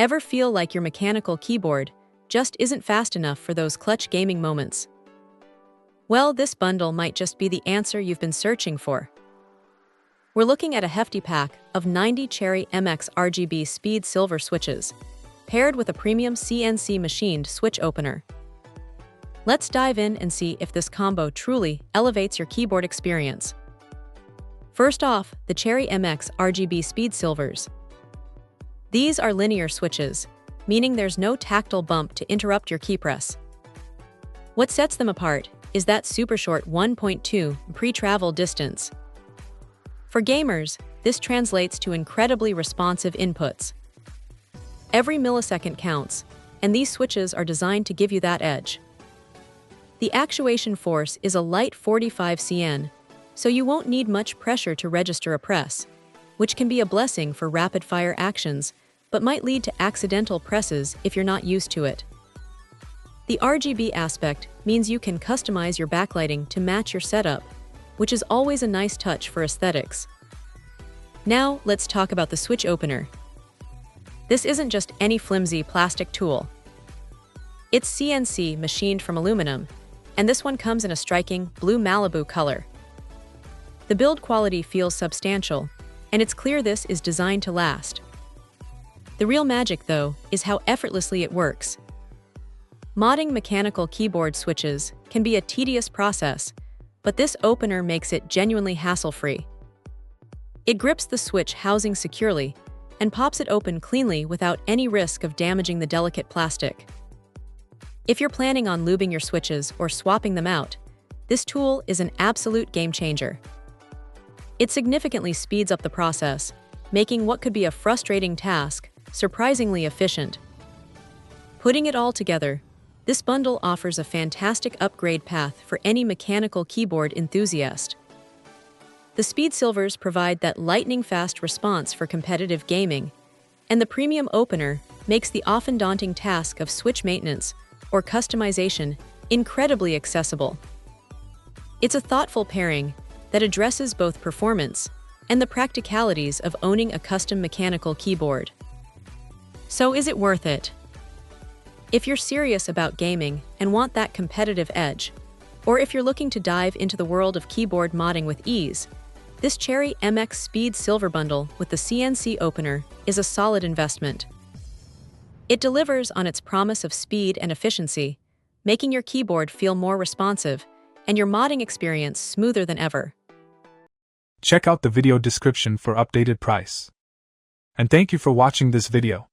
Ever feel like your mechanical keyboard just isn't fast enough for those clutch gaming moments? Well, this bundle might just be the answer you've been searching for. We're looking at a hefty pack of 90 Cherry MX RGB Speed Silver switches, paired with a premium CNC machined switch opener. Let's dive in and see if this combo truly elevates your keyboard experience. First off, the Cherry MX RGB Speed Silvers. These are linear switches, meaning there's no tactile bump to interrupt your key press. What sets them apart is that super short 1.2 pre-travel distance. For gamers, this translates to incredibly responsive inputs. Every millisecond counts, and these switches are designed to give you that edge. The actuation force is a light 45 cN, so you won't need much pressure to register a press, which can be a blessing for rapid-fire actions, but might lead to accidental presses if you're not used to it. The RGB aspect means you can customize your backlighting to match your setup, which is always a nice touch for aesthetics. Now, let's talk about the switch opener. This isn't just any flimsy plastic tool. It's CNC machined from aluminum, and this one comes in a striking blue Malibu color. The build quality feels substantial, and it's clear this is designed to last. The real magic, though, is how effortlessly it works. Modding mechanical keyboard switches can be a tedious process, but this opener makes it genuinely hassle-free. It grips the switch housing securely and pops it open cleanly without any risk of damaging the delicate plastic. If you're planning on lubing your switches or swapping them out, this tool is an absolute game-changer. It significantly speeds up the process, making what could be a frustrating task surprisingly efficient. Putting it all together, this bundle offers a fantastic upgrade path for any mechanical keyboard enthusiast. The Speed Silvers provide that lightning-fast response for competitive gaming, and the premium opener makes the often daunting task of switch maintenance or customization incredibly accessible. It's a thoughtful pairing that addresses both performance and the practicalities of owning a custom mechanical keyboard. So is it worth it? If you're serious about gaming and want that competitive edge, or if you're looking to dive into the world of keyboard modding with ease, this Cherry MX Speed Silver bundle with the CNC opener is a solid investment. It delivers on its promise of speed and efficiency, making your keyboard feel more responsive and your modding experience smoother than ever. Check out the video description for updated price. And thank you for watching this video.